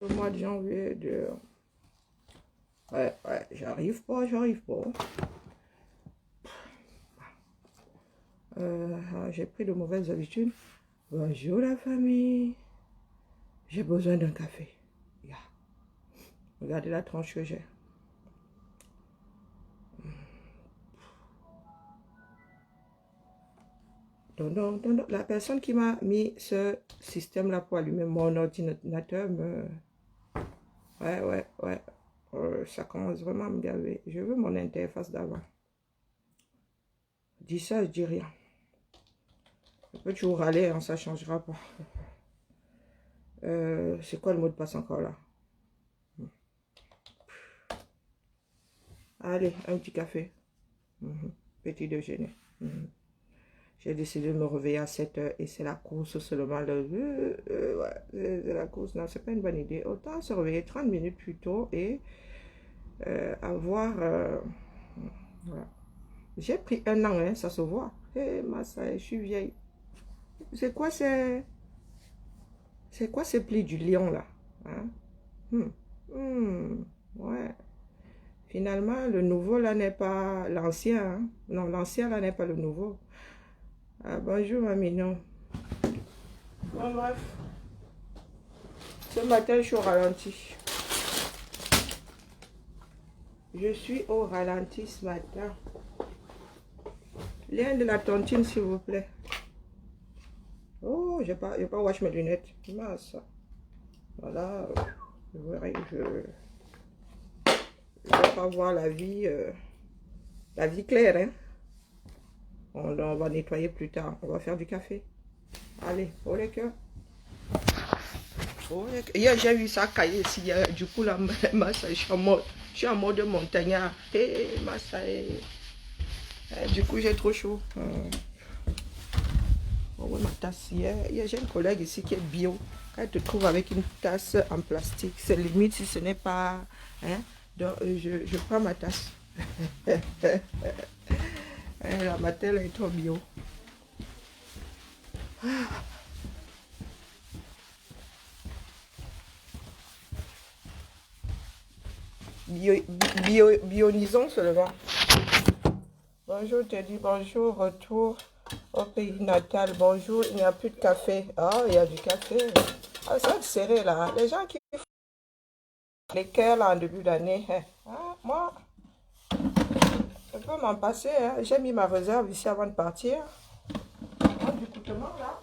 Le mois de janvier, ouais, j'arrive pas. J'ai pris de mauvaises habitudes. Bonjour la famille. J'ai besoin d'un café. Yeah. Regardez la tranche que j'ai. Donc, la personne qui m'a mis ce système-là pour allumer mon ordinateur me... Ouais. Ça commence vraiment à me gaver. Je veux mon interface d'avant. Dis ça, je dis rien. Je peux toujours râler, hein, ça ne changera pas. C'est quoi le mot de passe encore là? Allez, un petit café. Petit déjeuner. J'ai décidé de me réveiller à 7 h et c'est la course seulement. Ouais, c'est la course. Non, c'est pas une bonne idée. Autant se réveiller 30 minutes plus tôt et avoir... voilà. J'ai pris un an, hein, ça se voit. Hé, Massa, je suis vieille. C'est quoi ces plis du lion là, hein? Ouais. Finalement, le nouveau là n'est pas l'ancien. Hein? Non, l'ancien là n'est pas le nouveau. Bonjour, ma mignon. Bon, bref. Ce matin, je suis au ralenti. Je suis au ralenti ce matin. Lien de la tontine, s'il vous plaît. Oh, j'ai pas wash mes lunettes. Mince. Voilà. Je verrai, je vais pas voir la vie claire, hein. On va nettoyer plus tard. On va faire du café. Allez, au les cœurs. Hier, j'ai vu ça cailler ici. Du coup, là, je suis en mode montagnard. Hey, du coup, j'ai trop chaud. Oh, ouais, ma tasse. Hier, j'ai une collègue ici qui est bio. Elle te trouve avec une tasse en plastique. C'est limite si ce n'est pas... Hein? Donc, je prends ma tasse. La matin, elle est trop bio. Bionisons seulement. Bonjour Teddy, bonjour, retour au pays natal. Bonjour, il n'y a plus de café. Ah, il y a du café. Ah, ça c'est serré là. Les gens qui font les cœurs là en début d'année. Moi, je peux m'en passer. Hein. J'ai mis ma réserve ici avant de partir. Du coutement là.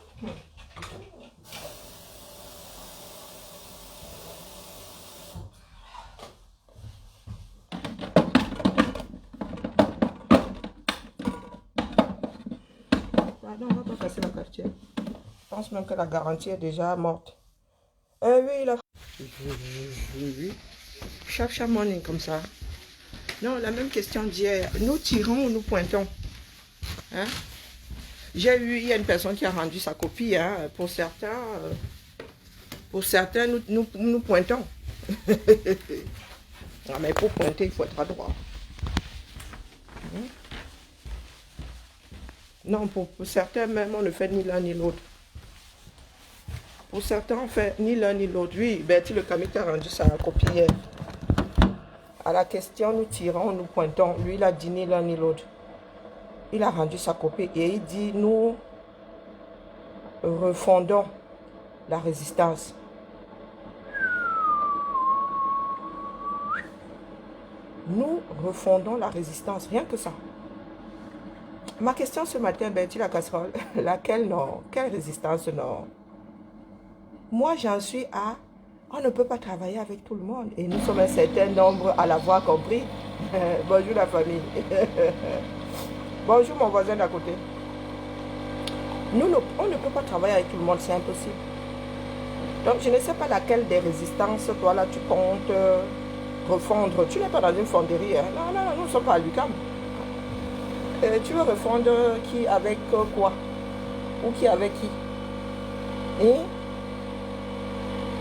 Non, on va pas passer la quartier. Je pense même que la garantie est déjà morte. Oui, là. Oui. Chaque morning comme ça. Non, la même question d'hier. Nous tirons ou nous pointons? Hein? J'ai eu, il y a une personne qui a rendu sa copie. Hein? Pour certains, nous pointons. Non, mais pour pointer, il faut être à droite. Non, pour certains, même, on ne fait ni l'un ni l'autre. Pour certains, on fait ni l'un ni l'autre. Oui, Bertie le Camille a rendu sa copie hier. À la question, nous tirons, nous pointons. Lui, il a dit ni l'un ni l'autre. Il a rendu sa copie et il dit, nous refondons la résistance. Nous refondons la résistance, rien que ça. Ma question ce matin, Bertie la casserole, laquelle non? Quelle résistance non? Moi, j'en suis à... On ne peut pas travailler avec tout le monde. Et nous sommes un certain nombre à l'avoir compris. Bonjour la famille. Bonjour mon voisin d'à côté. On ne peut pas travailler avec tout le monde, c'est impossible. Donc, je ne sais pas laquelle des résistances, toi là, tu comptes refondre. Tu n'es pas dans une fonderie. Hein? Non, nous ne sommes pas à l'UQAM. Tu veux refondre qui avec quoi? Ou qui avec qui? Et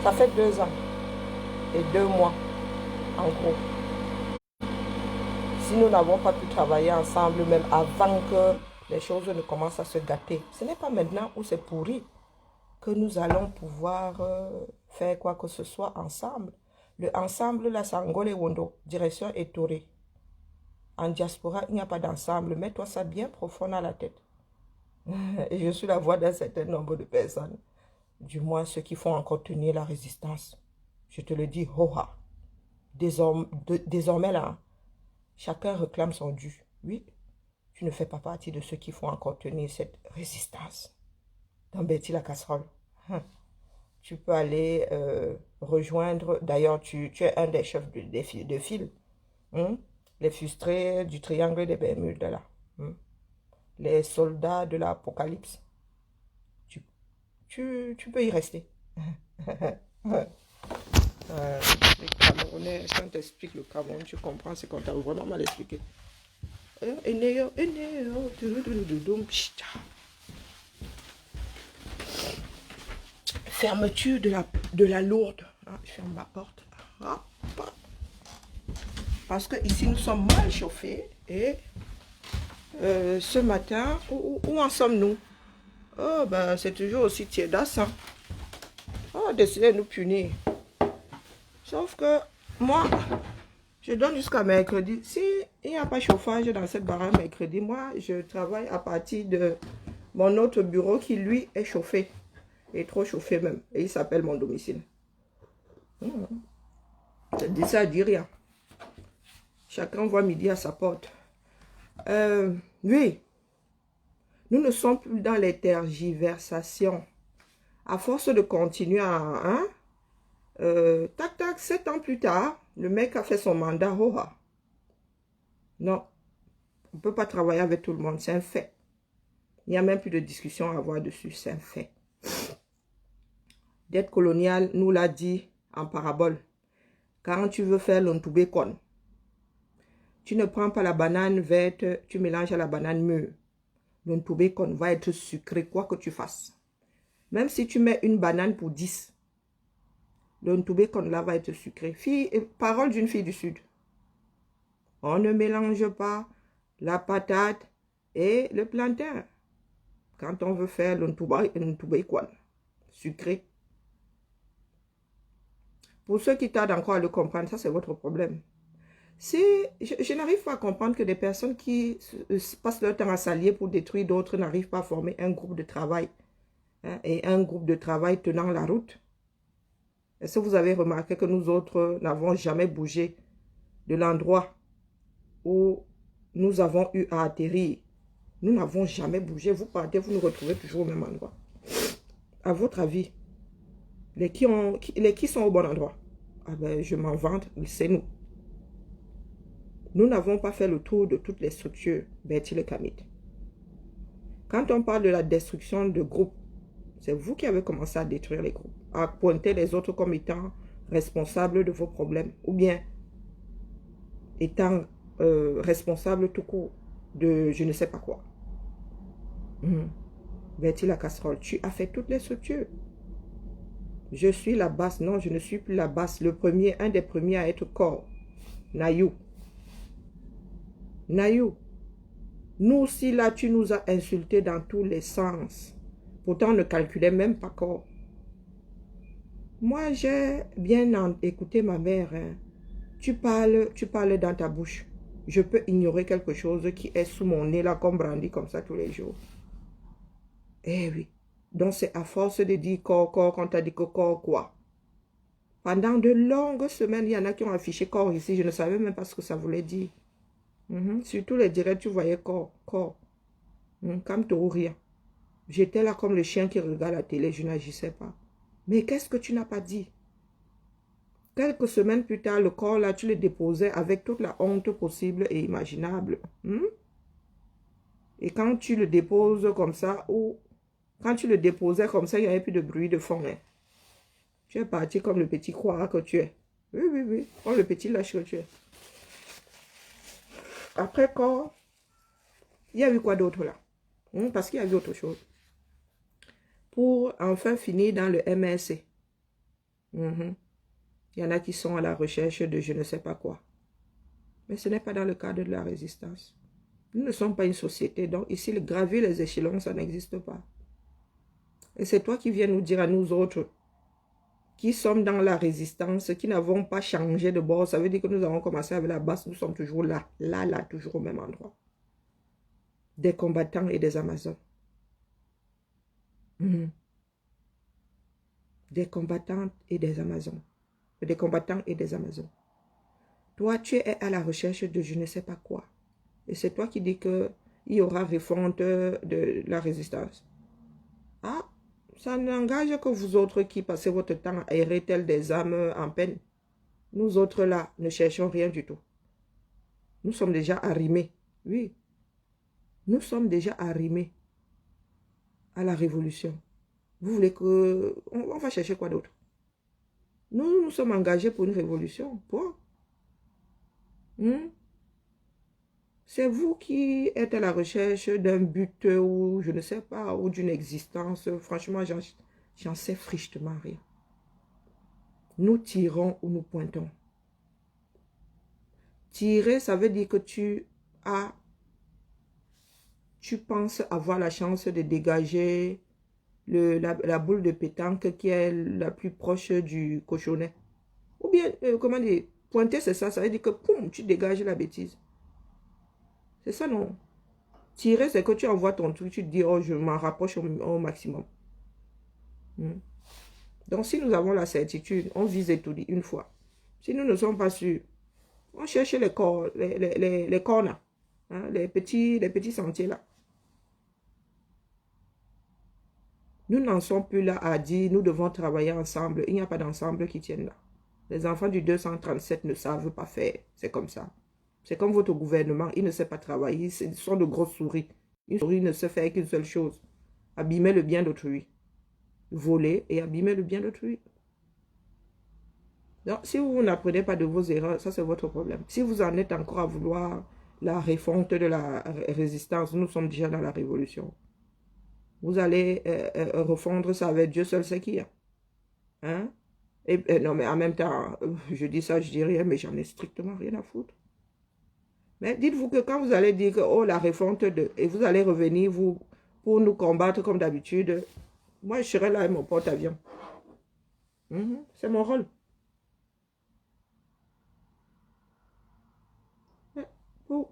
ça fait 2 ans et 2 mois, en gros. Si nous n'avons pas pu travailler ensemble, même avant que les choses ne commencent à se gâter, ce n'est pas maintenant où c'est pourri que nous allons pouvoir faire quoi que ce soit ensemble. Le ensemble, là, c'est Angola et Wondo, direction et Toré. En diaspora, il n'y a pas d'ensemble. Mets-toi ça bien profond dans la tête. Et je suis la voix d'un certain nombre de personnes. Du moins, ceux qui font encore tenir la résistance. Je te le dis, ho-ha. Désormais, là, chacun réclame son dû. Oui, tu ne fais pas partie de ceux qui font encore tenir cette résistance. Dans Betty la casserole. Tu peux aller rejoindre, d'ailleurs, tu es un des chefs de file. Les frustrés du triangle des Bermudes, là. Les soldats de l'apocalypse. Tu peux y rester. Les Camerounais, quand on t'explique le Cameroun, tu comprends ce qu'on t'a vraiment mal expliqué. Fermeture de la lourde. Je ferme la porte. Parce que ici nous sommes mal chauffés. Et ce matin, où en sommes-nous? Oh, ben c'est toujours aussi tiédasse. Hein? Oh, décidez de nous punir. Sauf que moi, je donne jusqu'à mercredi. Si il n'y a pas chauffage dans cette baraque mercredi, moi, je travaille à partir de mon autre bureau qui, lui, est chauffé. Et trop chauffé même. Et il s'appelle mon domicile. Je dis ça, je dis rien. Chacun voit midi à sa porte. Oui. Nous ne sommes plus dans les tergiversations. À force de continuer à... tac, tac, 7 ans plus tard, le mec a fait son mandat. Non. On ne peut pas travailler avec tout le monde. C'est un fait. Il n'y a même plus de discussion à avoir dessus. C'est un fait. Dette coloniale nous l'a dit en parabole. Quand tu veux faire l'ontoubécon, tu ne prends pas la banane verte, tu mélanges à la banane mûre. L'ontoubécon va être sucré, quoi que tu fasses. Même si tu mets une banane pour 10, l'ontoubécon là va être sucré. Parole d'une fille du Sud. On ne mélange pas la patate et le plantain. Quand on veut faire l'ontoubécon sucré. Pour ceux qui tardent encore à le comprendre, ça c'est votre problème. Si je n'arrive pas à comprendre que des personnes qui passent leur temps à s'allier pour détruire d'autres n'arrivent pas à former un groupe de travail. Et un groupe de travail tenant la route. Est-ce que vous avez remarqué que nous autres n'avons jamais bougé de l'endroit où nous avons eu à atterrir? Nous n'avons jamais bougé. Vous partez, vous nous retrouvez toujours au même endroit. À votre avis, les qui sont au bon endroit? Ah ben, je m'en vante, c'est nous. Nous n'avons pas fait le tour de toutes les structures, Betty le Kamit. Quand on parle de la destruction de groupes, c'est vous qui avez commencé à détruire les groupes, à pointer les autres comme étant responsables de vos problèmes, ou bien étant responsables tout court de je ne sais pas quoi. Betty la casserole, tu as fait toutes les structures. Je suis la basse. Non, je ne suis plus la basse. Un des premiers à être corps. Nayou. Nayou. Nous aussi, là, tu nous as insultés dans tous les sens. Pourtant, on ne calculait même pas corps. Moi, j'ai bien écouté ma mère. Hein. Tu parles dans ta bouche. Je peux ignorer quelque chose qui est sous mon nez, là, comme brandi, comme ça, tous les jours. Eh oui. Donc, c'est à force de dire corps, qu'on t'a dit que corps, quoi. Pendant de longues semaines, il y en a qui ont affiché corps ici. Je ne savais même pas ce que ça voulait dire. Sur tous les directs, tu voyais corps. Comme tout rien. J'étais là comme le chien qui regarde la télé. Je n'agissais pas. Mais qu'est-ce que tu n'as pas dit? Quelques semaines plus tard, le corps là, tu le déposais avec toute la honte possible et imaginable. Et quand tu le déposes comme ça, ou quand tu le déposais comme ça, il n'y avait plus de bruit de fond. Hein. Tu es parti comme le petit croix que tu es. Oui. Comme le petit lâche que tu es. Après corps, il y a eu quoi d'autre là? Parce qu'il y a eu autre chose. Pour enfin finir dans le MRC. Il y en a qui sont à la recherche de je ne sais pas quoi. Mais ce n'est pas dans le cadre de la résistance. Nous ne sommes pas une société. Donc ici, le gravir les échelons, ça n'existe pas. Et c'est toi qui viens nous dire à nous autres qui sommes dans la résistance, qui n'avons pas changé de bord, ça veut dire que nous avons commencé avec la base, nous sommes toujours là, là, toujours au même endroit. Des combattants et des Amazones. Des combattants et des Amazones. Des combattants et des Amazones. Toi, tu es à la recherche de je ne sais pas quoi. Et c'est toi qui dis qu'il y aura refonte de la résistance. Ah, ça n'engage que vous autres qui passez votre temps à errer tels des âmes en peine. Nous autres là, ne cherchons rien du tout. Nous sommes déjà arrimés. Oui. Nous sommes déjà arrimés à la révolution. Vous voulez que... On va chercher quoi d'autre? Nous sommes engagés pour une révolution. Point. C'est vous qui êtes à la recherche d'un but ou je ne sais pas, ou d'une existence. Franchement, j'en sais frichtement rien. Nous tirons ou nous pointons. Tirer, ça veut dire que tu penses avoir la chance de dégager la boule de pétanque qui est la plus proche du cochonnet. Ou bien, comment dire, pointer c'est ça, ça veut dire que poum, tu dégages la bêtise. C'est ça, non? Tirer, c'est que tu envoies ton truc, tu te dis, oh, je m'en rapproche au maximum. Donc, si nous avons la certitude, on vise tout dit une fois. Si nous ne sommes pas sûrs, on cherche les corps, les cornes, hein, les petits sentiers là. Nous n'en sommes plus là à dire, nous devons travailler ensemble. Il n'y a pas d'ensemble qui tienne là. Les enfants du 237 ne savent pas faire. C'est comme ça. C'est comme votre gouvernement, il ne sait pas travailler. Ce sont de grosses souris. Une souris ne sait faire qu'une seule chose. Abîmer le bien d'autrui. Voler et abîmer le bien d'autrui. Donc, si vous n'apprenez pas de vos erreurs, ça c'est votre problème. Si vous en êtes encore à vouloir la refonte de la résistance, nous sommes déjà dans la révolution. Vous allez refondre ça avec Dieu seul sait qui. Hein? Non, mais en même temps, je dis ça, je dis rien, mais j'en ai strictement rien à foutre. Mais dites-vous que quand vous allez dire que, oh, la refonte et vous allez revenir, vous, pour nous combattre comme d'habitude, moi, je serai là avec mon porte-avions. C'est mon rôle. Mais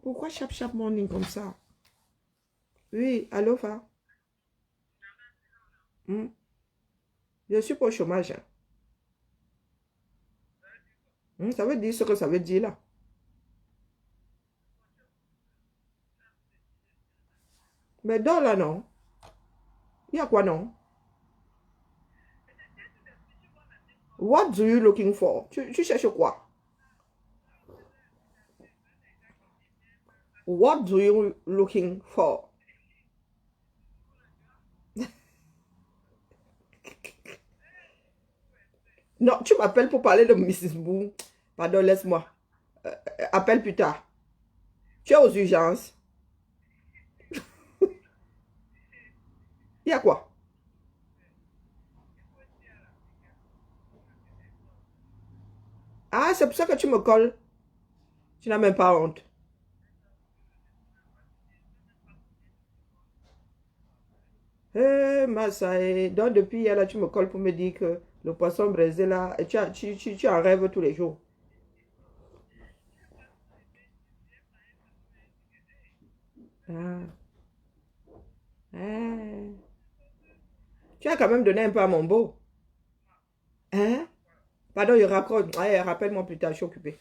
pourquoi chap morning comme ça? Oui, allô, Fa? Je suis pas au chômage. Ça veut dire ce que ça veut dire là. Mais dans là, non. Il y a quoi, non? What do you looking for? Tu cherches quoi? What do you looking for? Non, tu m'appelles pour parler de Mrs. Boo. Pardon, laisse-moi. Appelle plus tard. Tu es aux urgences. Il y a quoi? Ah, c'est pour ça que tu me colles. Tu n'as même pas honte. Massa, donc depuis hier, là, tu me colles pour me dire que le poisson braisé, là, tu en rêves tous les jours. Ah. Tu as quand même donné un peu à mon beau. Hein? Pardon, il raccroche. Rappelle-moi plus tard, je suis occupé.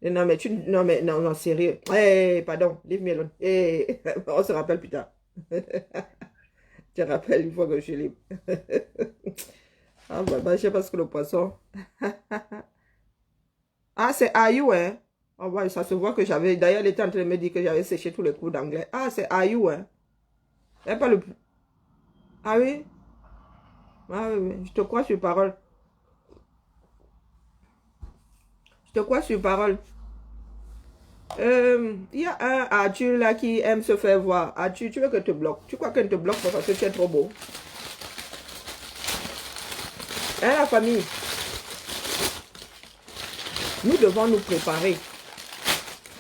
Non, mais non, mais non, sérieux. Pardon, leave me alone. On se rappelle plus tard. Je te rappelle une fois que je suis libre. Ah, bah, je sais pas ce que le poisson. Ah, c'est Ayou, hein? Oh, ouais, ça se voit que j'avais. D'ailleurs, il était en train de me dire que j'avais séché tous les cours d'anglais. Ah, c'est Ayou, hein? C'est pas le. Ah oui? Ah oui, je te crois sur parole. Je te crois sur parole. Il y a un Arthur là qui aime se faire voir. Arthur, tu veux que je te bloque? Tu crois qu'elle te bloque parce que tu es trop beau? Hein, la famille? Nous devons nous préparer.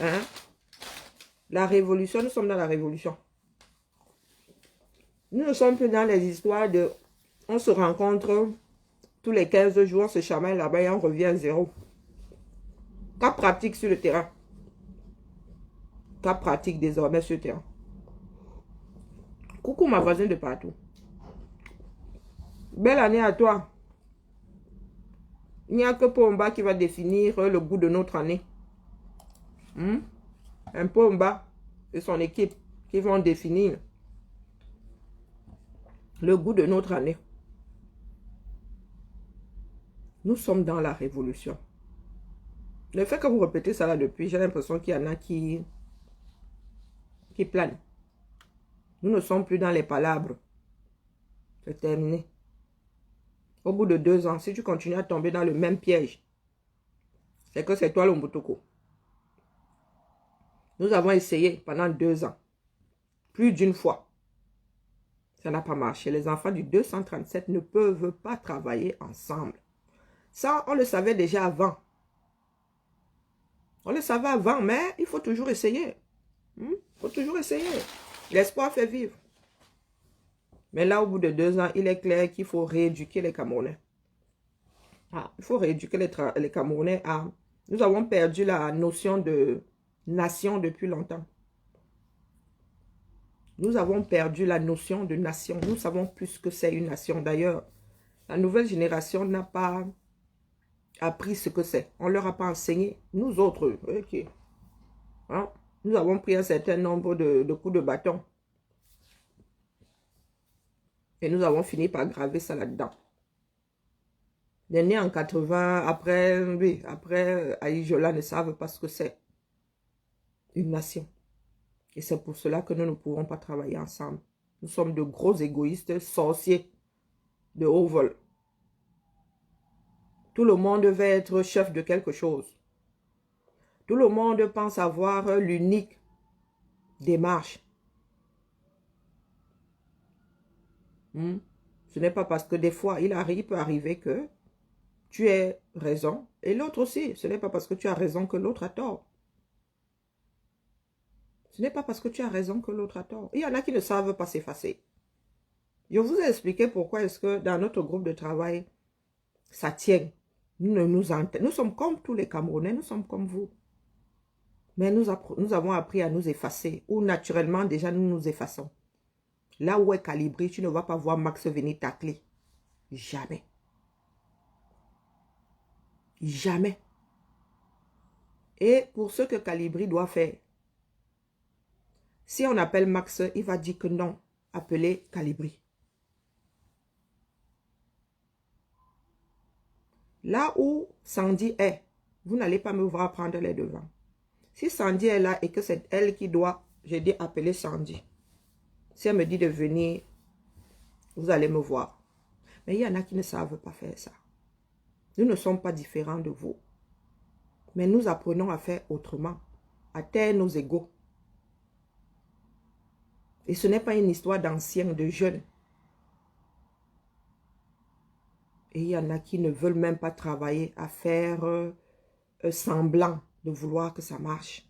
Hein? La révolution, nous sommes dans la révolution. Nous ne sommes plus dans les histoires de... On se rencontre tous les 15 jours, on se chamaille là-bas et on revient à zéro. Cas pratique sur le terrain. Cas pratique désormais sur le terrain. Coucou ma voisine de partout. Belle année à toi. Il n'y a que Pomba qui va définir le goût de notre année. Un Pomba et son équipe qui vont définir le goût de notre année. Nous sommes dans la révolution. Le fait que vous répétez ça là depuis, j'ai l'impression qu'il y en a qui planent. Nous ne sommes plus dans les palabres. C'est terminé. Au bout de 2 ans, si tu continues à tomber dans le même piège, c'est que c'est toi le Mbutoko. Nous avons essayé pendant 2 ans. Plus d'une fois. Ça n'a pas marché. Les enfants du 237 ne peuvent pas travailler ensemble. Ça, on le savait déjà avant. On le savait avant, mais il faut toujours essayer. Il faut toujours essayer. L'espoir fait vivre. Mais là, au bout de 2 ans, il est clair qu'il faut rééduquer les Camerounais. Il faut rééduquer les Camerounais à... Nous avons perdu la notion de nation depuis longtemps. Nous avons perdu la notion de nation. Nous savons plus ce que c'est une nation. D'ailleurs, la nouvelle génération n'a pas appris ce que c'est. On ne leur a pas enseigné. Nous autres, ok. Nous avons pris un certain nombre de coups de bâton. Et nous avons fini par graver ça là-dedans. Les nés en 80, après Aïjola ne savent pas ce que c'est une nation. Et c'est pour cela que nous ne pouvons pas travailler ensemble. Nous sommes de gros égoïstes, sorciers de haut vol. Tout le monde veut être chef de quelque chose. Tout le monde pense avoir l'unique démarche. Ce n'est pas parce que des fois, il peut arriver que tu aies raison et l'autre aussi. Ce n'est pas parce que tu as raison que l'autre a tort. Ce n'est pas parce que tu as raison que l'autre a tort. Il y en a qui ne savent pas s'effacer. Je vous ai expliqué pourquoi est-ce que dans notre groupe de travail, ça tient. Nous sommes comme tous les Camerounais, nous sommes comme vous. Mais nous avons appris à nous effacer. Ou naturellement, déjà, nous nous effaçons. Là où est Calibré, tu ne vas pas voir Max venir tacler. Jamais. Jamais. Et pour ce que Calibri doit faire, si on appelle Max, il va dire que non, appelez Calibri. Là où Sandy est, vous n'allez pas me voir prendre les devants. Si Sandy est là et que c'est elle qui doit, j'ai dit appeler Sandy. Si elle me dit de venir, vous allez me voir. Mais il y en a qui ne savent pas faire ça. Nous ne sommes pas différents de vous. Mais nous apprenons à faire autrement, à taire nos égos. Et ce n'est pas une histoire d'anciens, de jeunes. Et il y en a qui ne veulent même pas travailler à faire semblant de vouloir que ça marche.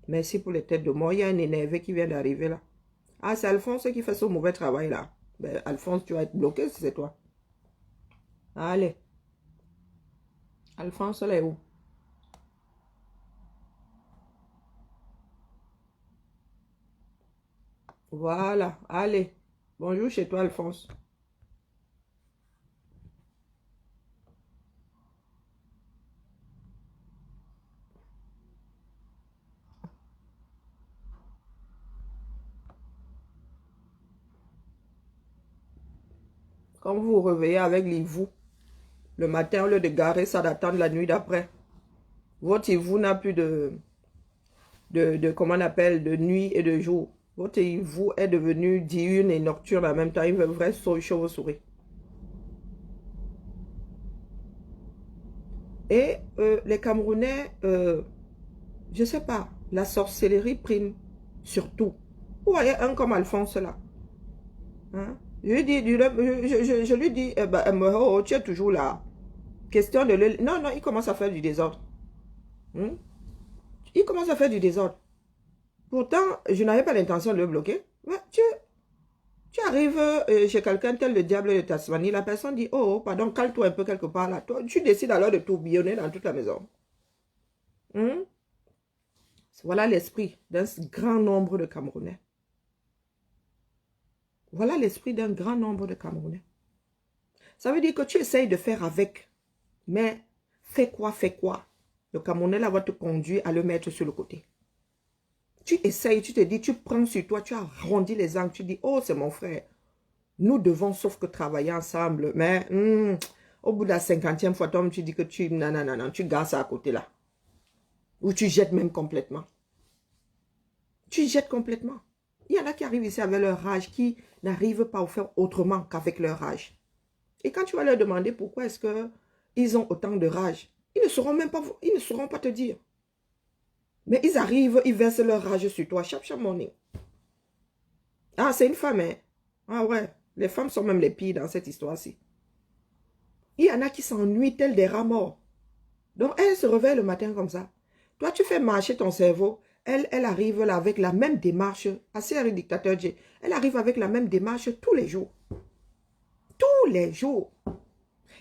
Merci pour les têtes de mort. Il y a un énervé qui vient d'arriver là. Ah, c'est Alphonse qui fait ce mauvais travail là. Ben, Alphonse, tu vas être bloqué si c'est toi. Allez. Alphonse, elle est où? Voilà. Allez. Bonjour chez toi, Alphonse. Quand vous vous réveillez avec les vous, le matin, au lieu de garer ça, d'attendre la nuit d'après, votre vous n'a plus comment on appelle, de nuit et de jour. Votre vous est devenu diurne et nocturne en même temps, une vraie chauve-souris. Et les Camerounais, je ne sais pas, la sorcellerie prime surtout. Vous voyez un comme Alphonse là. Hein? Je lui dis, oh, tu es toujours là. Question de le... Non, il commence à faire du désordre. Il commence à faire du désordre. Pourtant, je n'avais pas l'intention de le bloquer. Mais Tu arrives chez quelqu'un tel le diable de Tasmanie, la personne dit, oh, pardon, calme-toi un peu quelque part là. Toi, tu décides alors de tourbillonner dans toute la maison. Hmm? Voilà l'esprit d'un grand nombre de Camerounais. Voilà l'esprit d'un grand nombre de Camerounais. Ça veut dire que tu essayes de faire avec, mais fais quoi, fais quoi. Le Camerounais là va te conduire à le mettre sur le côté. Tu essayes, tu te dis, tu prends sur toi, tu arrondis les angles, tu dis, oh, c'est mon frère. Nous devons sauf que travailler ensemble. Mais au bout de la 50e fois, toi, tu dis que tu... Non, non, non, non, tu gardes ça à côté là. Ou tu jettes même complètement. Tu jettes complètement. Il y en a qui arrivent ici avec leur rage, qui n'arrivent pas à faire autrement qu'avec leur rage. Et quand tu vas leur demander pourquoi est-ce qu'ils ont autant de rage, ils ne sauront pas te dire. Mais ils arrivent, ils versent leur rage sur toi, chaque morning. Ah, c'est une femme, hein? Ah ouais, les femmes sont même les pires dans cette histoire-ci. Il y en a qui s'ennuient tels des rats morts. Donc, elle se réveille le matin comme ça. Toi, tu fais marcher ton cerveau. Elle arrive là avec la même démarche. Assez un dictateur, elle arrive avec la même démarche tous les jours. Tous les jours.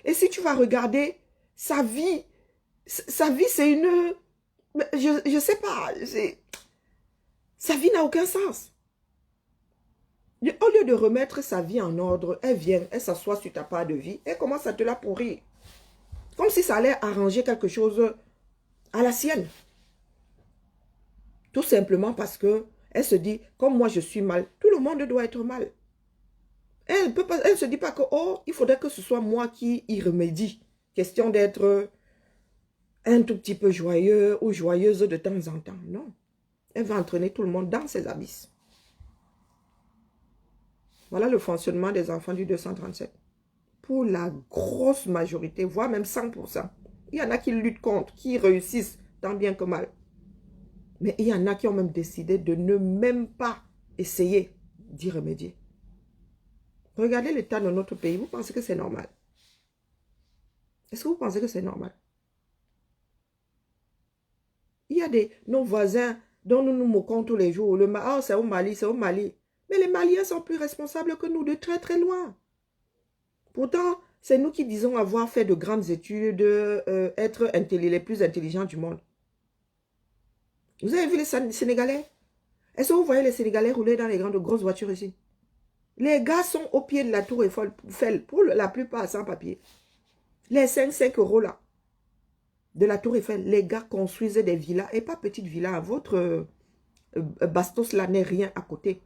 Et si tu vas regarder sa vie c'est une... Je ne sais pas. Sa vie n'a aucun sens. Au lieu de remettre sa vie en ordre, elle vient, elle s'assoit sur ta part de vie, elle commence à te la pourrir. Comme si ça allait arranger quelque chose à la sienne. Tout simplement parce que elle se dit, comme moi je suis mal, tout le monde doit être mal. Elle ne se dit pas que, oh, il faudrait que ce soit moi qui y remédie. Question d'être un tout petit peu joyeux ou joyeuse de temps en temps. Non. Elle va entraîner tout le monde dans ses abysses. Voilà le fonctionnement des enfants du 237. Pour la grosse majorité, voire même 100%. Il y en a qui luttent contre, qui réussissent tant bien que mal. Mais il y en a qui ont même décidé de ne même pas essayer d'y remédier. Regardez l'état de notre pays. Vous pensez que c'est normal? Est-ce que vous pensez que c'est normal? Il y a nos voisins dont nous nous moquons tous les jours. Oh, c'est au Mali, c'est au Mali. Mais les Maliens sont plus responsables que nous de très très loin. Pourtant, c'est nous qui disons avoir fait de grandes études, être les plus intelligents du monde. Vous avez vu les Sénégalais? Est-ce que vous voyez les Sénégalais rouler dans les grandes grosses voitures ici? Les gars sont au pied de la tour Eiffel, pour la plupart sans papier. Les 5 euros là, de la tour Eiffel, les gars construisent des villas, et pas petites villas. Votre Bastos là n'est rien à côté.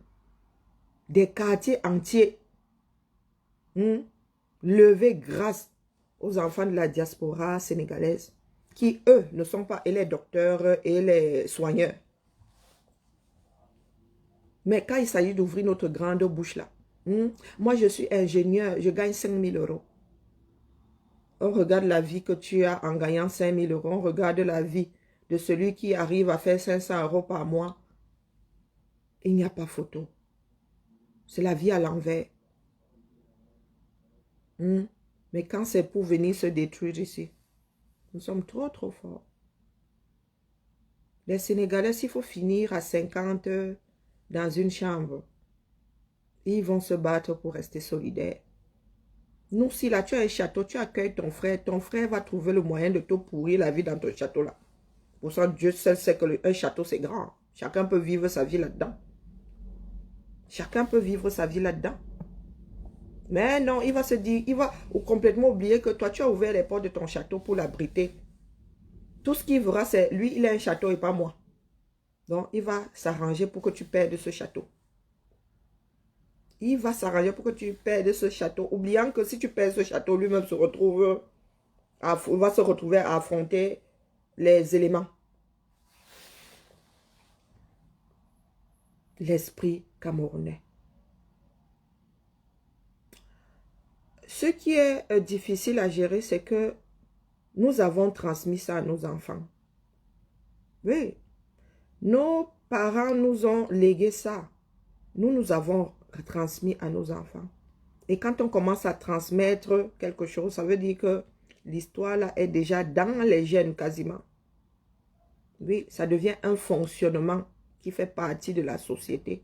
Des quartiers entiers. Levés grâce aux enfants de la diaspora sénégalaise, qui eux ne sont pas et les docteurs et les soigneurs. Mais quand il s'agit d'ouvrir notre grande bouche là, moi je suis ingénieur, je gagne 5 000 euros. On regarde la vie que tu as en gagnant 5 000 euros. On regarde la vie de celui qui arrive à faire 500 euros par mois. Il n'y a pas photo. C'est la vie à l'envers. Mais quand c'est pour venir se détruire ici, nous sommes trop trop forts. Les Sénégalais, s'il faut finir à 50 dans une chambre, ils vont se battre pour rester solidaires. Nous, si là, tu as un château, tu accueilles ton frère va trouver le moyen de te pourrir la vie dans ton château là. Pour ça, Dieu seul sait que un château, c'est grand. Chacun peut vivre sa vie là-dedans. Chacun peut vivre sa vie là-dedans. Mais non, il va se dire, il va complètement oublier que toi, tu as ouvert les portes de ton château pour l'abriter. Tout ce qu'il verra, c'est lui, il a un château et pas moi. Donc, il va s'arranger pour que tu perdes ce château. Il va s'arranger pour que tu perdes ce château, oubliant que si tu perds ce château, lui-même va se retrouver à affronter les éléments. L'esprit camerounais. Ce qui est difficile à gérer, c'est que nous avons transmis ça à nos enfants. Oui. Nos parents nous ont légué ça. Nous avons transmis à nos enfants. Et quand on commence à transmettre quelque chose, ça veut dire que l'histoire là est déjà dans les gènes quasiment. Oui, ça devient un fonctionnement qui fait partie de la société.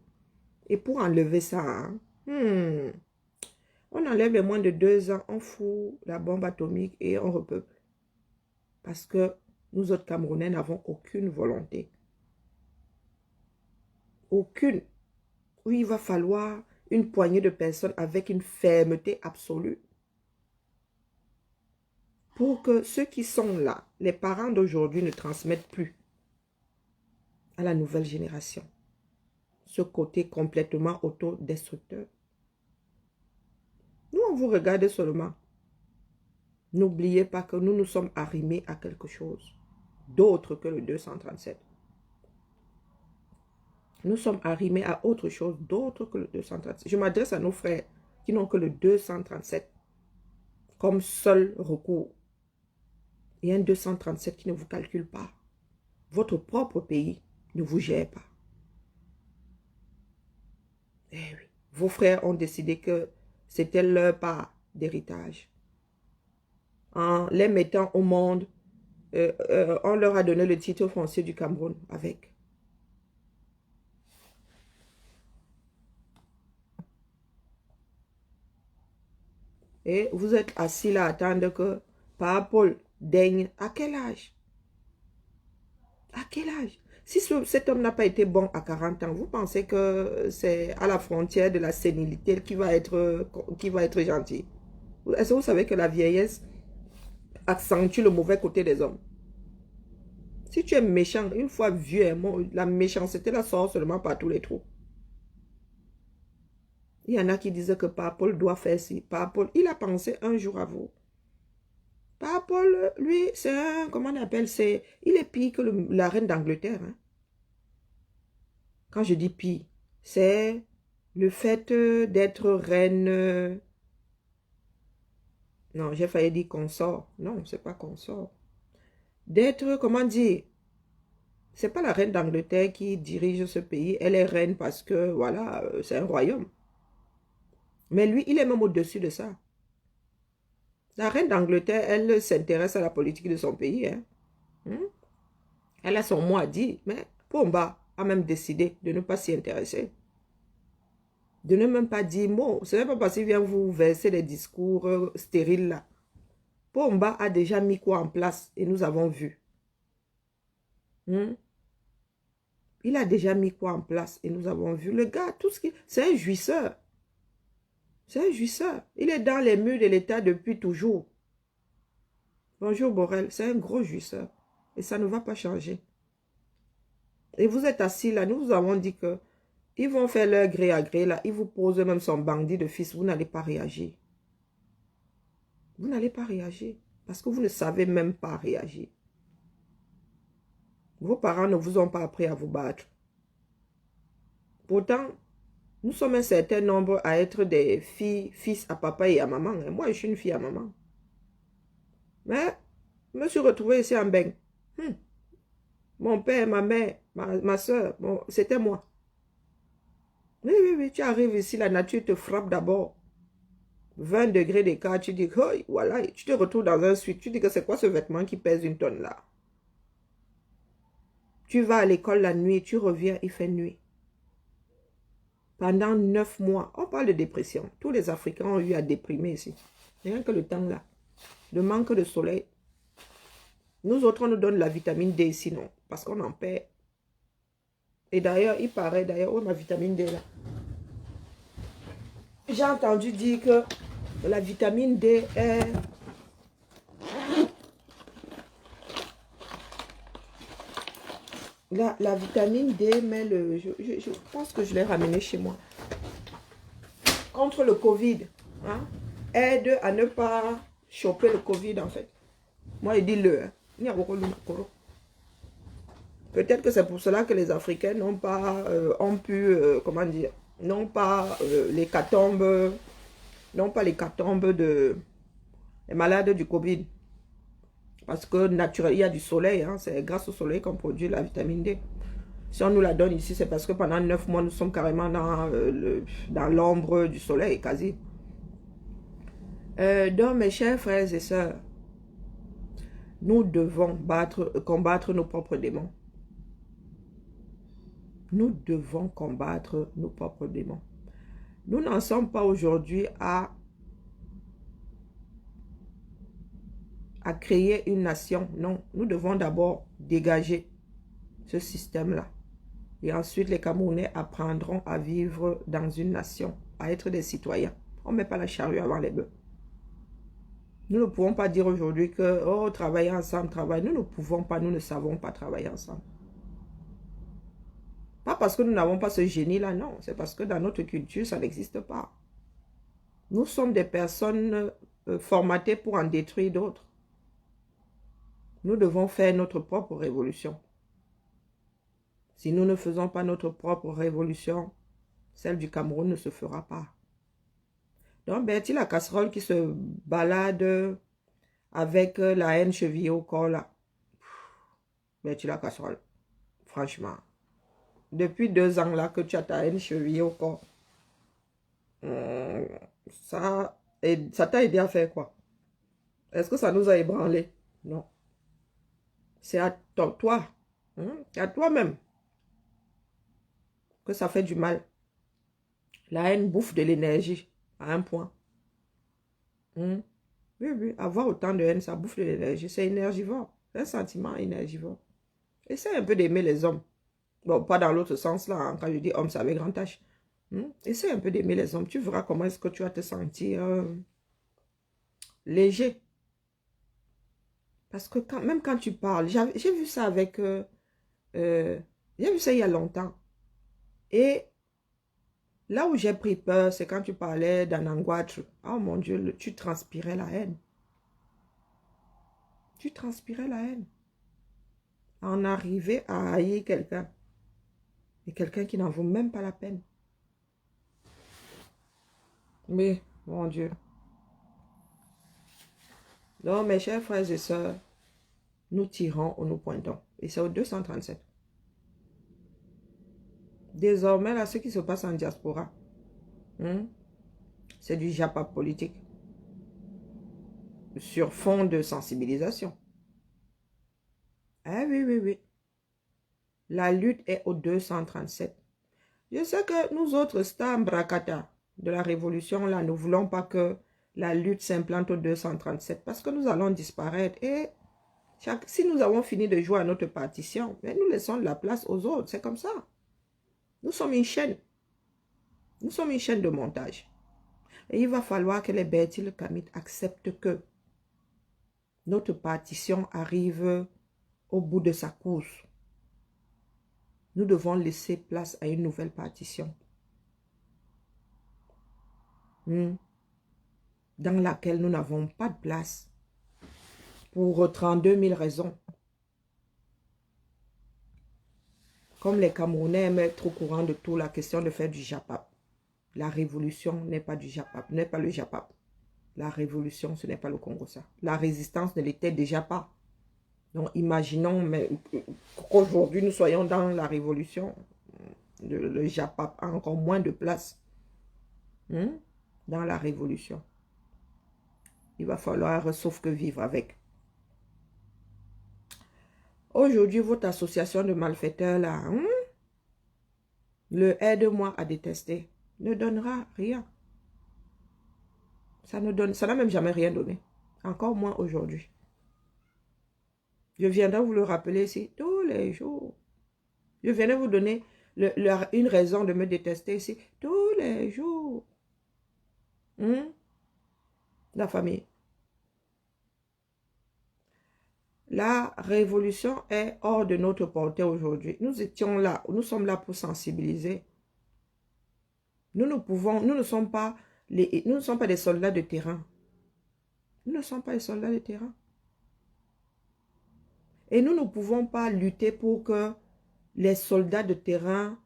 Et pour enlever ça, On enlève les moins de 2 ans, on fout la bombe atomique et on repeuple. Parce que nous autres Camerounais n'avons aucune volonté. Aucune. Oui, il va falloir une poignée de personnes avec une fermeté absolue pour que ceux qui sont là, les parents d'aujourd'hui, ne transmettent plus à la nouvelle génération ce côté complètement autodestructeur. Nous, on vous regarde seulement. N'oubliez pas que nous nous sommes arrimés à quelque chose d'autre que le 237. Nous sommes arrimés à autre chose d'autre que le 237. Je m'adresse à nos frères qui n'ont que le 237 comme seul recours. Et un 237 qui ne vous calcule pas. Votre propre pays ne vous gère pas. Eh oui. Vos frères ont décidé que c'était leur part d'héritage. En les mettant au monde, on leur a donné le titre foncier du Cameroun avec. Et vous êtes assis là à attendre que Papa Paul daigne. À quel âge? À quel âge? Si cet homme n'a pas été bon à 40 ans, vous pensez que c'est à la frontière de la sénilité qui va être gentil? Est-ce que vous savez que la vieillesse accentue le mauvais côté des hommes? Si tu es méchant, une fois vieux, la méchanceté la sort seulement par tous les trous. Il y en a qui disent que Papa Paul doit faire ci. Papa Paul, il a pensé un jour à vous. Papa Paul, lui, c'est un, comment on appelle, il est pire que la reine d'Angleterre. Hein. Quand je dis pire, c'est le fait d'être reine. Non, j'ai failli dire consort. Non, c'est pas consort. D'être, comment dire, c'est pas la reine d'Angleterre qui dirige ce pays. Elle est reine parce que, voilà, c'est un royaume. Mais lui, il est même au-dessus de ça. La reine d'Angleterre, elle s'intéresse à la politique de son pays. Hein. Elle a son mot à dire. Mais Pomba a même décidé de ne pas s'y intéresser. De ne même pas dire mot. Ce n'est pas parce qu'il vient vous verser des discours stériles là. Pomba a déjà mis quoi en place et nous avons vu. Il a déjà mis quoi en place et nous avons vu. Le gars, tout ce qui... C'est un jouisseur. C'est un jouisseur. Il est dans les murs de l'État depuis toujours. Bonjour Borrell, c'est un gros jouisseur. Et ça ne va pas changer. Et vous êtes assis là, nous vous avons dit que ils vont faire leur gré à gré là. Ils vous posent même son bandit de fils. Vous n'allez pas réagir. Vous n'allez pas réagir. Parce que vous ne savez même pas réagir. Vos parents ne vous ont pas appris à vous battre. Pourtant, nous sommes un certain nombre à être des filles, fils à papa et à maman. Et moi, je suis une fille à maman. Mais, je me suis retrouvée ici en Beng. Mon père, ma mère, ma soeur, bon, c'était moi. Oui, tu arrives ici, la nature te frappe d'abord. 20 degrés d'écart, tu dis, oh, voilà, tu te retrouves dans un suite, tu dis que c'est quoi ce vêtement qui pèse 1 tonne là? Tu vas à l'école la nuit, tu reviens, il fait nuit. Pendant 9 mois, on parle de dépression. Tous les Africains ont eu à déprimer ici. Rien que le temps là. Le manque de soleil. Nous autres, on nous donne la vitamine D ici, non? Parce qu'on en perd. Et d'ailleurs, il paraît, où est ma vitamine D là? J'ai entendu dire que la vitamine D est... La vitamine D, mais je pense que je l'ai ramené chez moi. Contre le Covid. Hein, aide à ne pas choper le Covid en fait. Moi, il dit le. Peut-être que c'est pour cela que les Africains n'ont pas ont pu, comment dire, n'ont pas l'hécatombe, de les malades du Covid. Parce que naturellement, il y a du soleil, hein, c'est grâce au soleil qu'on produit la vitamine D. Si on nous la donne ici, c'est parce que pendant 9 mois, nous sommes carrément dans l'ombre du soleil, quasi. Donc, mes chers frères et sœurs, nous devons combattre nos propres démons. Nous devons combattre nos propres démons. Nous n'en sommes pas aujourd'hui à créer une nation. Non, nous devons d'abord dégager ce système-là. Et ensuite, les Camerounais apprendront à vivre dans une nation, à être des citoyens. On ne met pas la charrue avant les bœufs. Nous ne pouvons pas dire aujourd'hui que, oh, travailler ensemble, travailler. Nous ne pouvons pas, nous ne savons pas travailler ensemble. Pas parce que nous n'avons pas ce génie-là, non. C'est parce que dans notre culture, ça n'existe pas. Nous sommes des personnes formatées pour en détruire d'autres. Nous devons faire notre propre révolution. Si nous ne faisons pas notre propre révolution, celle du Cameroun ne se fera pas. Donc, Bertie la casserole qui se balade avec la haine chevillée au corps, là. Bertie la casserole, franchement. Depuis 2 ans, là, que tu as ta haine chevillée au corps, ça t'a aidé à faire quoi? Est-ce que ça nous a ébranlé? Non. C'est à toi, à toi-même, que ça fait du mal. La haine bouffe de l'énergie à un point. Oui, oui, avoir autant de haine, ça bouffe de l'énergie. C'est énergivore. C'est un sentiment énergivore. Essaye un peu d'aimer les hommes. Bon, pas dans l'autre sens là. Hein. Quand je dis homme, c'est avec grand H. Essaye un peu d'aimer les hommes. Tu verras comment est-ce que tu vas te sentir léger. Parce que même quand tu parles, j'ai vu ça avec... j'ai vu ça il y a longtemps. Et là où j'ai pris peur, c'est quand tu parlais d'Anangouatre. Oh mon Dieu, tu transpirais la haine. Tu transpirais la haine. En arriver à haïr quelqu'un. Et quelqu'un qui n'en vaut même pas la peine. Mais, mon Dieu. Donc, mes chers frères et sœurs, nous tirons ou nous pointons. Et c'est au 237. Désormais, là, ce qui se passe en diaspora, c'est du japap politique. Sur fond de sensibilisation. Ah oui, oui, oui. La lutte est au 237. Je sais que nous autres, Stambrakata de la révolution, là, ne voulons pas que la lutte s'implante au 237 parce que nous allons disparaître. Et si nous avons fini de jouer à notre partition, mais nous laissons de la place aux autres. C'est comme ça. Nous sommes une chaîne. Nous sommes une chaîne de montage. Et il va falloir que les Bertie le Kamit acceptent que notre partition arrive au bout de sa course. Nous devons laisser place à une nouvelle partition. Dans laquelle nous n'avons pas de place. Pour 32 000 raisons. Comme les Camerounais aiment être au courant de tout, la question de faire du japap. La révolution n'est pas du japap, n'est pas le japap. La révolution, ce n'est pas le Congo-ça. La résistance ne l'était déjà pas. Donc, imaginons qu'aujourd'hui, nous soyons dans la révolution. Le japap a encore moins de place dans la révolution. Il va falloir sauf que vivre avec. Aujourd'hui, votre association de malfaiteurs, là, le aide-moi à détester, ne donnera rien. Ça n'a même jamais rien donné. Encore moins aujourd'hui. Je viendrai vous le rappeler ici tous les jours. Je viendrai vous donner une raison de me détester ici tous les jours. La famille. La révolution est hors de notre portée aujourd'hui. Nous étions là, nous sommes là pour sensibiliser. Nous ne sommes pas des soldats de terrain. Nous ne sommes pas des soldats de terrain. Et nous ne pouvons pas lutter pour que les soldats de terrain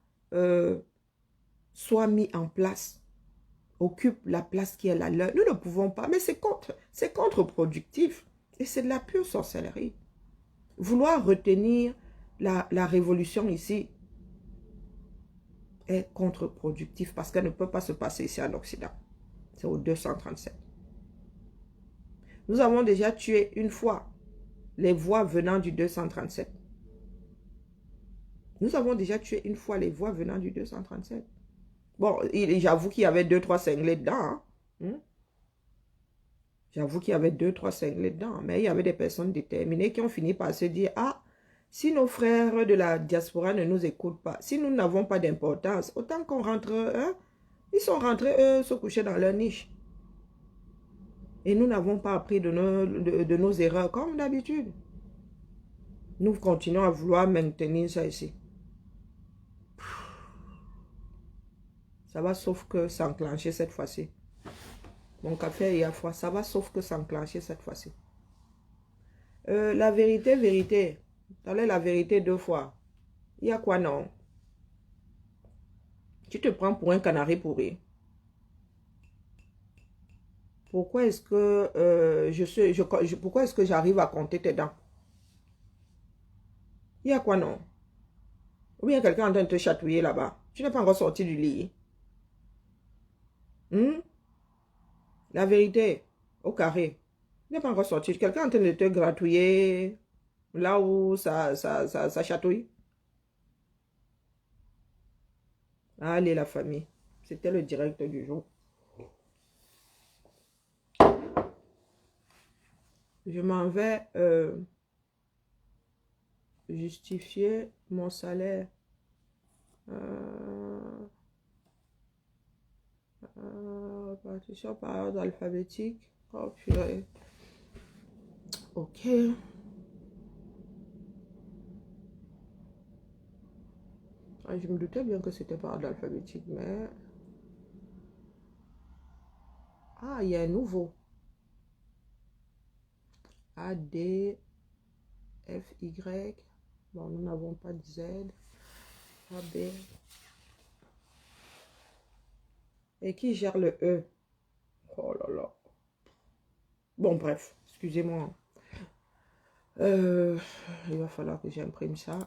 soient mis en place, occupent la place qui est la leur. Nous ne pouvons pas, mais c'est contre-productif. Et c'est de la pure sorcellerie. Vouloir retenir la révolution ici est contre-productif parce qu'elle ne peut pas se passer ici en Occident. C'est au 237. Nous avons déjà tué une fois les voix venant du 237. Nous avons déjà tué une fois les voix venant du 237. Bon, j'avoue qu'il y avait 2-3 cinglés dedans. Hein. J'avoue qu'il y avait 2-3 cinglés dedans. Mais il y avait des personnes déterminées qui ont fini par se dire, ah, si nos frères de la diaspora ne nous écoutent pas, si nous n'avons pas d'importance, autant qu'on rentre, hein, ils sont rentrés, eux, se coucher dans leur niche. Et nous n'avons pas appris de nos erreurs, comme d'habitude. Nous continuons à vouloir maintenir ça ici. Ça va sauf que s'enclencher cette fois-ci. Mon café est à froid. Ça va sauf que s'enclencher cette fois-ci. La vérité, vérité. T'allais la vérité 2 fois. Il y a quoi non? Tu te prends pour un canari pourri. Pourquoi est-ce que pourquoi est-ce que j'arrive à compter tes dents? Il y a quoi non? Ou bien quelqu'un est en train de te chatouiller là-bas. Tu n'es pas encore sorti du lit. La vérité, au carré. Tu n'es pas encore sorti. Quelqu'un est en train de te gratouiller là où ça chatouille. Allez la famille. C'était le direct du jour. Je m'en vais justifier mon salaire. Partition par ordre alphabétique. Oh purée. Ok. Je me doutais bien que c'était par ordre alphabétique, mais... Ah, il y a un nouveau. A, D, F, Y. Bon, nous n'avons pas de Z. A, B. Et qui gère le E? Oh là là. Bon, bref, excusez-moi. Il va falloir que j'imprime ça.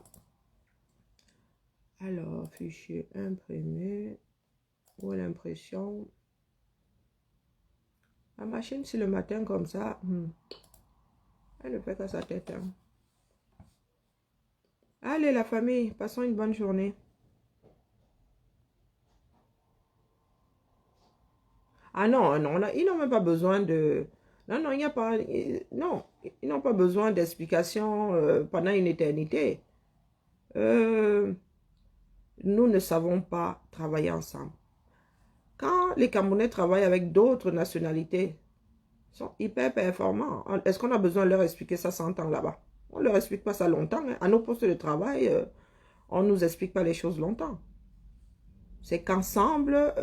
Alors, fichier imprimé. Où est l'impression? La machine, c'est le matin comme ça. Elle ne fait qu'à sa tête. Hein. Allez, la famille, passons une bonne journée. Ah non, non, ils n'ont même pas besoin de... Non, non, il n'y a pas... Non, ils n'ont pas besoin d'explications pendant une éternité. Nous ne savons pas travailler ensemble. Quand les Camerounais travaillent avec d'autres nationalités, ils sont hyper performants. Est-ce qu'on a besoin de leur expliquer ça 100 ans là-bas? On ne leur explique pas ça longtemps. Hein. À nos postes de travail, on ne nous explique pas les choses longtemps. C'est qu'ensemble...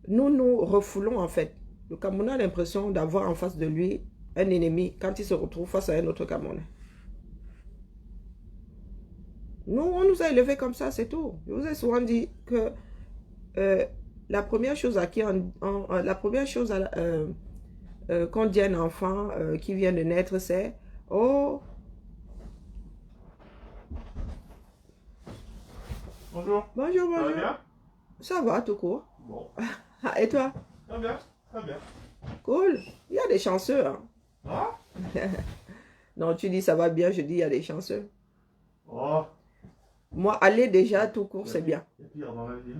nous refoulons en fait. Le Camerounais a l'impression d'avoir en face de lui un ennemi quand il se retrouve face à un autre Camerounais. Nous, on nous a élevés comme ça, c'est tout. Je vous ai souvent dit que la première chose à qui qu'on dit à un enfant qui vient de naître, c'est « Oh !» Bonjour. Bonjour, bonjour. Ça va bien? Ça va, tout court. Bon. Et toi? Très bien, très bien. Cool. Il y a des chanceux. Hein. Ah? Non, tu dis ça va bien, je dis il y a des chanceux. Oh. Moi, aller déjà tout court, c'est bien. Il y a pire dans la vie.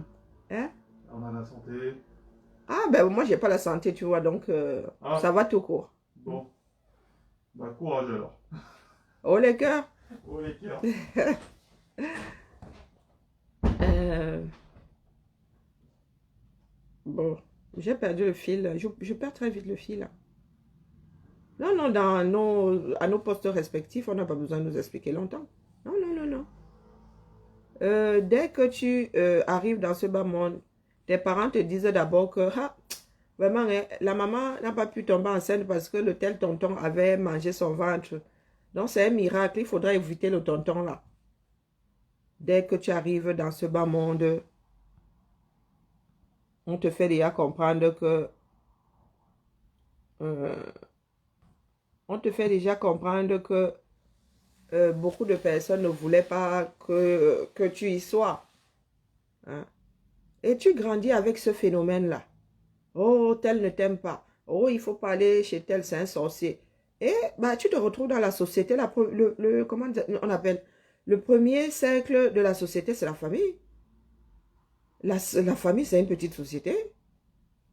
Hein? On a la santé. Ah, ben moi, j'ai pas la santé, tu vois, donc ça va tout court. Bon. Bah, courage alors. Oh, les cœurs. Oh, les cœurs. Bon, j'ai perdu le fil. Je perds très vite le fil. Non, non, à nos postes respectifs, on n'a pas besoin de nous expliquer longtemps. Non, non, non, non. Dès que tu arrives dans ce bas monde, tes parents te disent d'abord que vraiment, la maman n'a pas pu tomber enceinte parce que le tel tonton avait mangé son ventre. Donc, c'est un miracle. Il faudra éviter le tonton là. Dès que tu arrives dans ce bas monde, on te fait déjà comprendre que beaucoup de personnes ne voulaient pas que tu y sois. Hein? Et tu grandis avec ce phénomène-là. Oh, tel ne t'aime pas. Oh, il faut pas aller chez tel, c'est un sorcier. Et bah, tu te retrouves dans la société. Comment on appelle? Le premier cercle de la société, c'est la famille. La famille, c'est une petite société.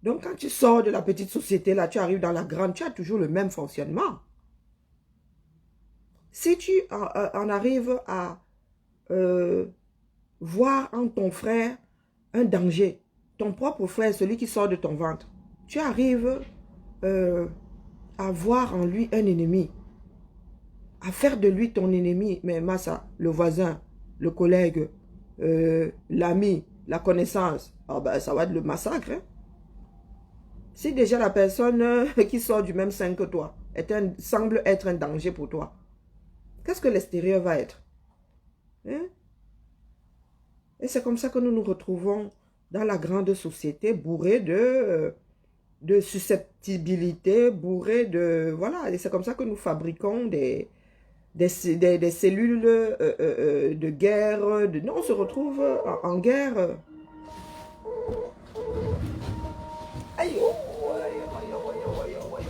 Donc, quand tu sors de la petite société, là, tu arrives dans la grande, tu as toujours le même fonctionnement. Si tu en arrives à voir en ton frère un danger, ton propre frère, celui qui sort de ton ventre, tu arrives à voir en lui un ennemi, à faire de lui ton ennemi, mais Massa, le voisin, le collègue, l'ami, la connaissance, ah ben, ça va être le massacre. Hein? Si déjà la personne qui sort du même sein que toi semble être un danger pour toi, qu'est-ce que l'extérieur va être? Hein? Et c'est comme ça que nous nous retrouvons dans la grande société bourrée de susceptibilité, bourrée de... Voilà, et c'est comme ça que nous fabriquons des cellules de guerre. Non, on se retrouve en guerre. Aïe, oh, aïe, aïe, aïe, aïe, aïe, aïe.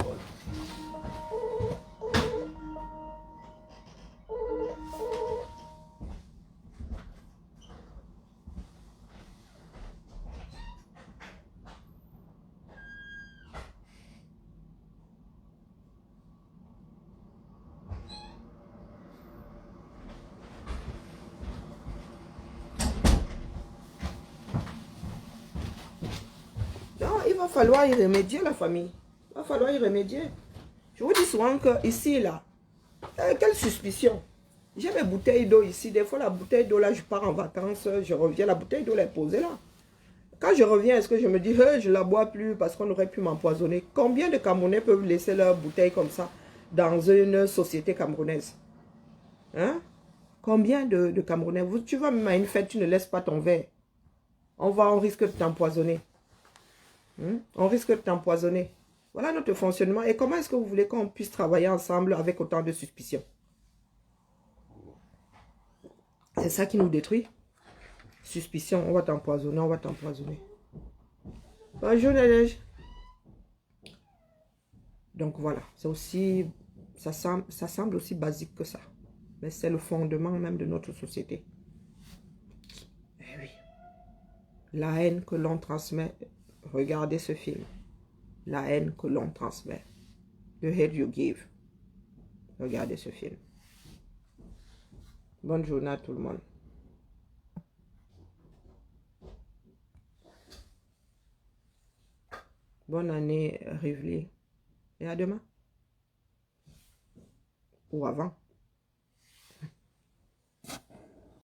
Non, il va falloir y remédier, la famille. Il va falloir y remédier. Je vous dis souvent que ici, là, quelle suspicion. J'ai mes bouteilles d'eau ici. Des fois, la bouteille d'eau, là, je pars en vacances, je reviens, la bouteille d'eau, elle est posée là. Quand je reviens, est-ce que je me dis, hey, je ne la bois plus parce qu'on aurait pu m'empoisonner? Combien de Camerounais peuvent laisser leur bouteille comme ça dans une société camerounaise? Hein? Combien de Camerounais? Tu vas même à une fête, tu ne laisses pas ton verre. On risque de t'empoisonner. On risque de t'empoisonner. Voilà notre fonctionnement. Et comment est-ce que vous voulez qu'on puisse travailler ensemble avec autant de suspicion? C'est ça qui nous détruit. Suspicion, on va t'empoisonner, on va t'empoisonner. Bonjour Nadège. Donc voilà, c'est aussi, ça semble aussi basique que ça. Mais c'est le fondement même de notre société. Eh oui. La haine que l'on transmet. Regardez ce film. La haine que l'on transmet. The hate you give. Regardez ce film. Bonne journée à tout le monde. Bonne année, Rivli. Et à demain. Ou avant.